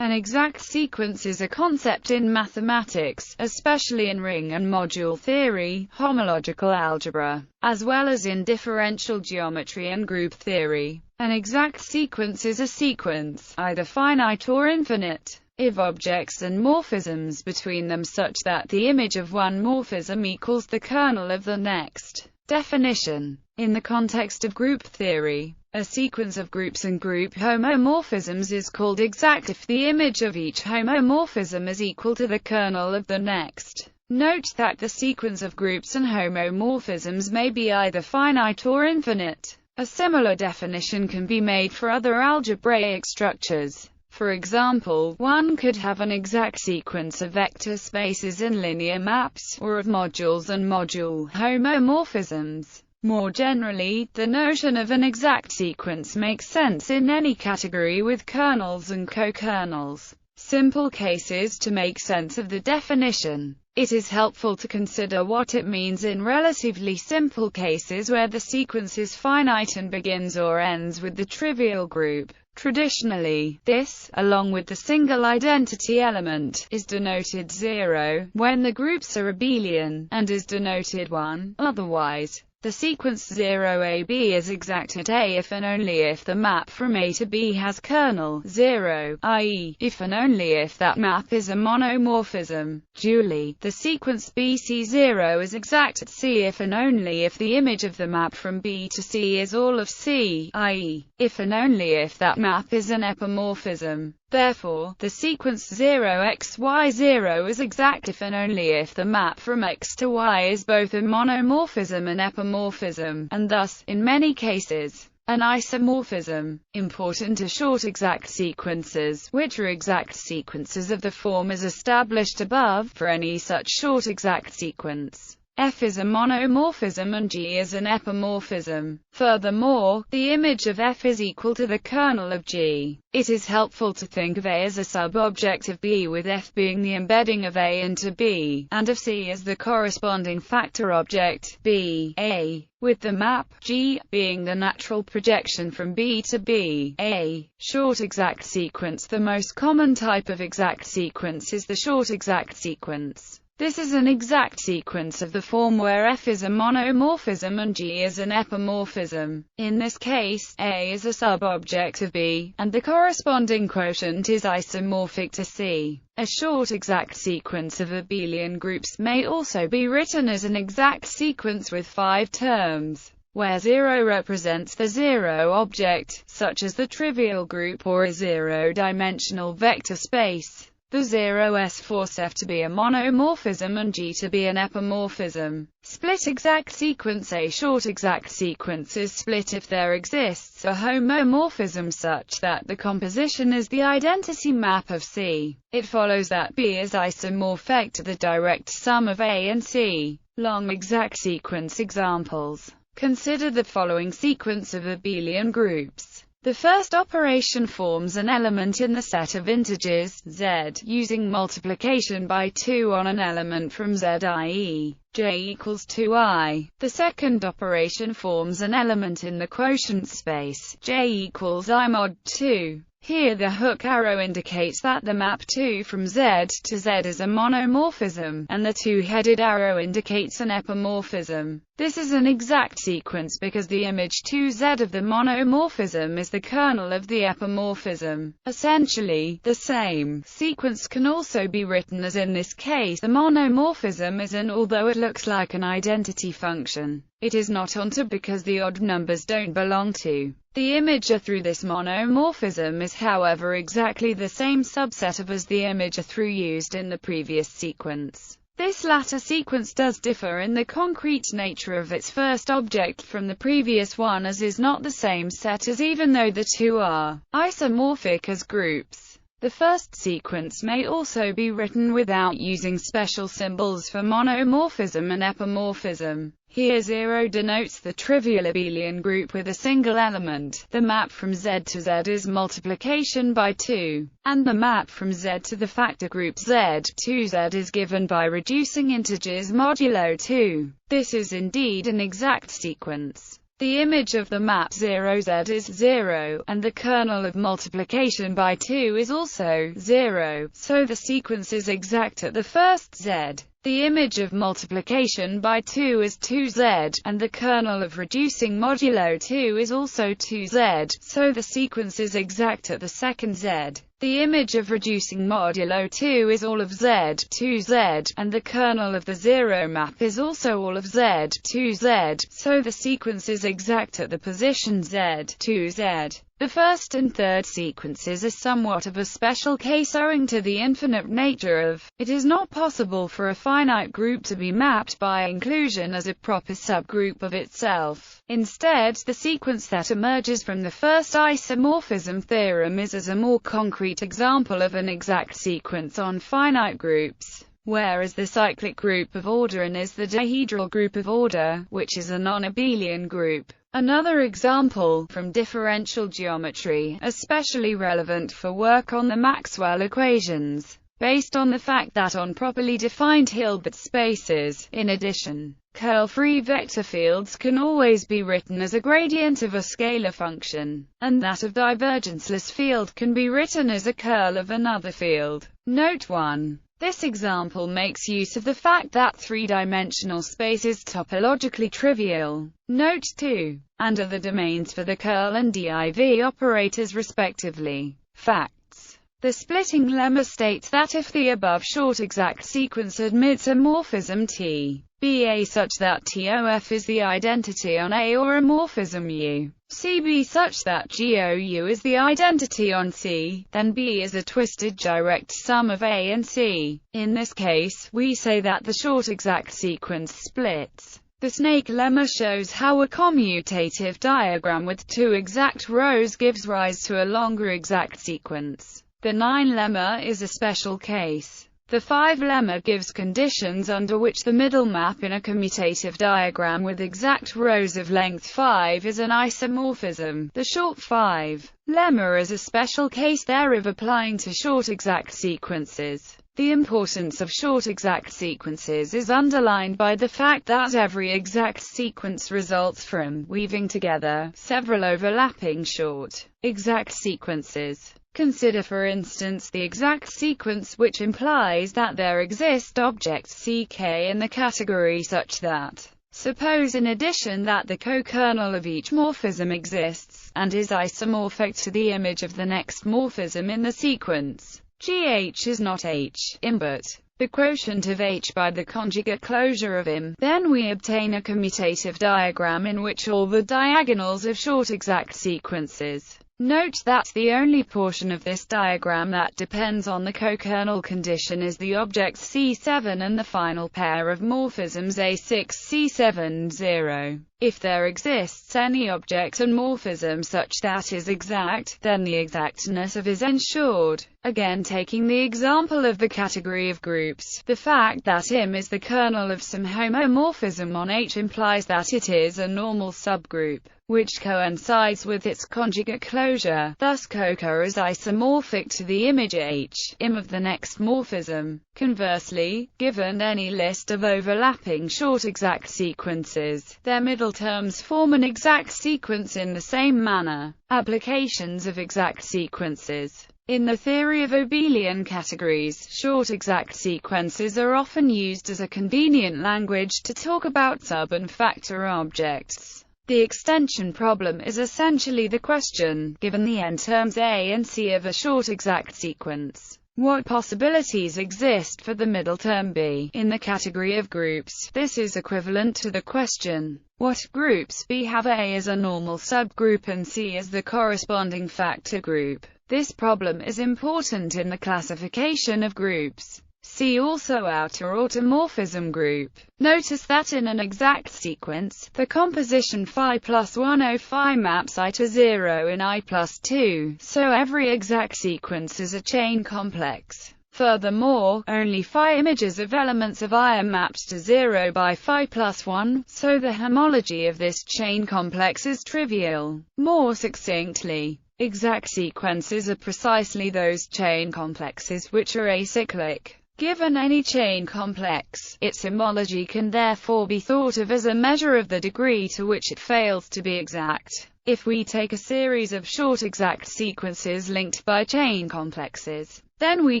An exact sequence is a concept in mathematics, especially in ring and module theory, homological algebra, as well as in differential geometry and group theory. An exact sequence is a sequence, either finite or infinite, of objects and morphisms between them such that the image of one morphism equals the kernel of the next. Definition. In the context of group theory, a sequence of groups and group homomorphisms is called exact if the image of each homomorphism is equal to the kernel of the next. Note that the sequence of groups and homomorphisms may be either finite or infinite. A similar definition can be made for other algebraic structures. For example, one could have an exact sequence of vector spaces in linear maps, or of modules and module homomorphisms. More generally, the notion of an exact sequence makes sense in any category with kernels and co-kernels. Simple cases to make sense of the definition. It is helpful to consider what it means in relatively simple cases where the sequence is finite and begins or ends with the trivial group. Traditionally, this, along with the single identity element, is denoted 0 when the groups are abelian, and is denoted 1 otherwise. The sequence 0AB is exact at A if and only if the map from A to B has kernel 0, i.e., if and only if that map is a monomorphism. Dually, the sequence BC0 is exact at C if and only if the image of the map from B to C is all of C, i.e., if and only if that map is an epimorphism. Therefore, the sequence 0xy0 is exact if and only if the map from X to Y is both a monomorphism and epimorphism, and thus, in many cases, an isomorphism. Important are short exact sequences, which are exact sequences of the form as established above. For any such short exact sequence, F is a monomorphism and G is an epimorphism. Furthermore, the image of F is equal to the kernel of G. It is helpful to think of A as a sub-object of B, with F being the embedding of A into B, and of C as the corresponding factor object, B, A, with the map, G, being the natural projection from B to B, A. Short exact sequence. The most common type of exact sequence is the short exact sequence. This is an exact sequence of the form where F is a monomorphism and G is an epimorphism. In this case, A is a sub-object of B, and the corresponding quotient is isomorphic to C. A short exact sequence of abelian groups may also be written as an exact sequence with 5 terms, where 0 represents the zero object, such as the trivial group or a zero-dimensional vector space. The 0s force F to be a monomorphism and G to be an epimorphism. Split exact sequence. A short exact sequence is split if there exists a homomorphism such that the composition is the identity map of C. It follows that B is isomorphic to the direct sum of A and C. Long exact sequence examples. Consider the following sequence of abelian groups. The first operation forms an element in the set of integers, z, using multiplication by 2 on an element from z, i.e., j equals 2i. The second operation forms an element in the quotient space, j equals I mod 2. Here the hook arrow indicates that the map 2 from Z to Z is a monomorphism, and the two-headed arrow indicates an epimorphism. This is an exact sequence because the image 2Z of the monomorphism is the kernel of the epimorphism. Essentially, the same sequence can also be written as in this case the monomorphism is an although it looks like an identity function, it is not onto because the odd numbers don't belong to the image A through this monomorphism is however exactly the same subset of as the image A through used in the previous sequence. This latter sequence does differ in the concrete nature of its first object from the previous one, as is not the same set as even though the two are isomorphic as groups. The first sequence may also be written without using special symbols for monomorphism and epimorphism. Here 0 denotes the trivial abelian group with a single element. The map from Z to Z is multiplication by 2, and the map from Z to the factor group Z to Z is given by reducing integers modulo 2. This is indeed an exact sequence. the image of the map 0z is 0, and the kernel of multiplication by 2 is also 0, so the sequence is exact at the first z. The image of multiplication by 2 is 2z, and the kernel of reducing modulo 2 is also 2z, so the sequence is exact at the second z. The image of reducing modulo 2 is all of z, 2z, and the kernel of the 0 map is also all of z, 2z, so the sequence is exact at the position z, 2z. The first and third sequences are somewhat of a special case owing to the infinite nature of. It is not possible for a finite group to be mapped by inclusion as a proper subgroup of itself. Instead, the sequence that emerges from the first isomorphism theorem is as a more concrete example of an exact sequence on finite groups, whereas the cyclic group of order N is the dihedral group of order, which is a non-abelian group. Another example, from differential geometry, especially relevant for work on the Maxwell equations, based on the fact that on properly defined Hilbert spaces, in addition, curl-free vector fields can always be written as a gradient of a scalar function, and that a divergenceless field can be written as a curl of another field. Note 1. This example makes use of the fact that three-dimensional space is topologically trivial. Note 2. And are the domains for the curl and div operators respectively. Facts. The splitting lemma states that if the above short exact sequence admits a morphism T, B such that TOF is the identity on A, or a morphism U, CB such that GOU is the identity on C, then B is a twisted direct sum of A and C. In this case, we say that the short exact sequence splits. The snake lemma shows how a commutative diagram with two exact rows gives rise to a longer exact sequence. The 9 lemma is a special case. The 5 lemma gives conditions under which the middle map in a commutative diagram with exact rows of length 5 is an isomorphism. The short 5 lemma is a special case thereof applying to short exact sequences. The importance of short exact sequences is underlined by the fact that every exact sequence results from weaving together several overlapping short exact sequences. Consider for instance the exact sequence which implies that there exist objects ck in the category such that, suppose in addition that the co-kernel of each morphism exists, and is isomorphic to the image of the next morphism in the sequence. GH is not H, Im but the quotient of H by the conjugate closure of Im. Then we obtain a commutative diagram in which all the diagonals of short exact sequences. Note that the only portion of this diagram that depends on the co-kernel condition is the objects C7 and the final pair of morphisms A6 C7 0. If there exists any object and morphism such that is exact, then the exactness of is ensured. Again, taking the example of the category of groups, the fact that Im is the kernel of some homomorphism on H implies that it is a normal subgroup, which coincides with its conjugate closure. Thus coca is isomorphic to the image H, Im of the next morphism. Conversely, given any list of overlapping short exact sequences, their middle terms form an exact sequence in the same manner. Applications of exact sequences. In the theory of abelian categories, short exact sequences are often used as a convenient language to talk about sub- and factor objects. The extension problem is essentially the question, given the n terms A and C of a short exact sequence, what possibilities exist for the middle term B in the category of groups? This is equivalent to the question, what groups B have A as a normal subgroup and C as the corresponding factor group? This problem is important in the classification of groups. See also outer automorphism group. Notice that in an exact sequence, the composition phi plus 1 phi maps I to 0 in I plus 2, so every exact sequence is a chain complex. Furthermore, only phi images of elements of I are mapped to 0 by phi plus 1, so the homology of this chain complex is trivial. More succinctly, exact sequences are precisely those chain complexes which are acyclic. Given any chain complex, its homology can therefore be thought of as a measure of the degree to which it fails to be exact. If we take a series of short exact sequences linked by chain complexes, then we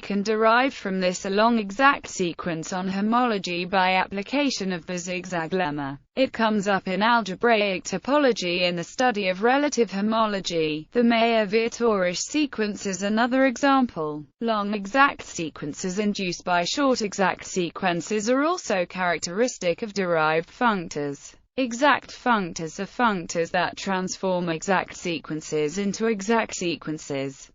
can derive from this a long exact sequence on homology by application of the zigzag lemma. It comes up in algebraic topology in the study of relative homology. The Meyer-Vietorische sequence is another example. Long exact sequences induced by short exact sequences are also characteristic of derived functors. Exact functors are functors that transform exact sequences into exact sequences.